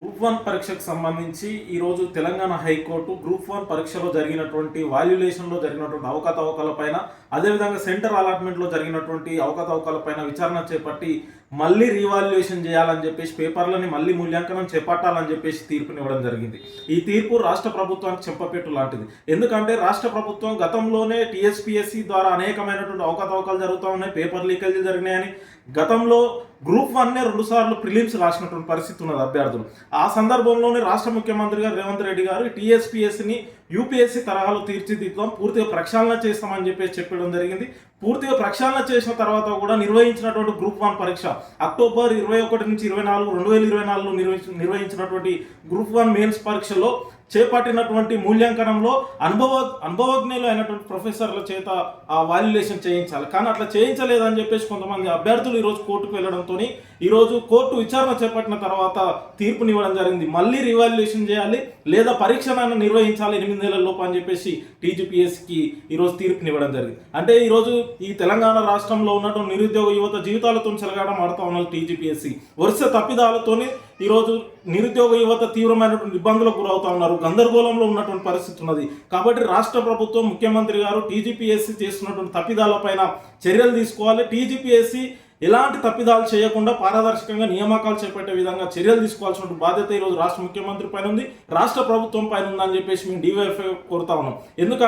Group 1 పరీక్షకు సంబంధించి ఈరోజు తెలంగాణ హైకోర్టు గ్రూప్ 1 పరీక్షలో జరిగినటువంటి వాల్యులేషన్లో జరిగినటువంటి అవకతవకలపైన, అదేవిధంగా సెంటర్ అలాట్మెంట్లో జరిగినటువంటి అవకతవకలపైన విచారణ చేపట్టి మళ్ళీ రీవాల్యుయేషన్ చేయాలని చెప్పేసి, పేపర్లని మళ్ళీ మూల్యాంకనం చేపట్టాలని చెప్పేసి తీర్పునివ్వడం జరిగింది. ఈ తీర్పు రాష్ట్ర ప్రభుత్వానికి చెంపపెట్టు లాంటిది. ఎందుకంటే రాష్ట్ర ప్రభుత్వం గతంలోనే టీఎస్పీఎస్సీ ద్వారా అనేకమైనటువంటి అవకతవకలు జరుగుతూ ఉన్నాయి, పేపర్ లీకేజీలు జరిగినాయని గతంలో గ్రూప్ 1నే 2 సార్లు ప్రిలిమ్స్ రాసినటువంటి పరిస్థితి ఉన్నది అభ్యర్థులు. ఆ సందర్భంలోనే రాష్ట్ర ముఖ్యమంత్రి గారు రేవంత్ రెడ్డి గారు టీఎస్పీఎస్సీని యూపీఎస్సీ తరహాలో తీర్చిదిద్దాం, పూర్తిగా ప్రక్షాళన చేస్తామని చెప్పడం జరిగింది. పూర్తిగా ప్రక్షాళన చేసిన తర్వాత కూడా నిర్వహించినటువంటి గ్రూప్ 1 పరీక్ష అక్టోబర్ 21 నుంచి 24, 2024లో నిర్వహించినటువంటి గ్రూప్ 1 మెయిన్స్ పరీక్షలో చేపట్టినటువంటి మూల్యాంకనంలో అనుభవజ్ఞులు అయినటువంటి ప్రొఫెసర్ల చేత ఆ వాల్యులేషన్ చేయించాలి. కానీ అట్లా చేయించలేదని చెప్పేసి కొంతమంది అభ్యర్థులు ఈరోజు కోర్టుకు వెళ్ళడంతో ఈరోజు కోర్టు విచారణ చేపట్టిన తర్వాత తీర్పునివ్వడం జరిగింది. మళ్ళీ రివాల్యుయేషన్ చేయాలి లేదా పరీక్షను నిర్వహించాలి 8 నెలల లోపు అని చెప్పేసి టీజీపీఎస్సీకి ఈరోజు తీర్పునివ్వడం జరిగింది. అంటే ఈరోజు ఈ తెలంగాణ రాష్ట్రంలో ఉన్నటువంటి నిరుద్యోగ యువత జీవితాలతో చెలగాటం ఆడుతూ ఉన్నది టీజీపీఎస్సీ. వరుస తప్పిదాలతోని ఈరోజు నిరుద్యోగ యువత తీవ్రమైనటువంటి ఇబ్బందులకు గురవుతా ఉన్నారు, గందరగోళంలో ఉన్నటువంటి పరిస్థితి ఉన్నది. కాబట్టి రాష్ట్ర ప్రభుత్వం, ముఖ్యమంత్రి గారు టీజీపీఎస్సీ చేస్తున్నటువంటి తప్పిదాలపైన చర్యలు తీసుకోవాలి. టీజీపీఎస్సీ ఎలాంటి తప్పిదాలు చేయకుండా పారదర్శకంగా నియామకాలు చేపట్టే విధంగా చర్యలు తీసుకోవాల్సిన బాధ్యత ఈరోజు రాష్ట్ర ముఖ్యమంత్రి పైన ఉంది, రాష్ట్ర ప్రభుత్వం పైన ఉందని చెప్పేసి మేము డివైఎఫ్ఐ కోరుతా ఉన్నాం. ఎందుకంటే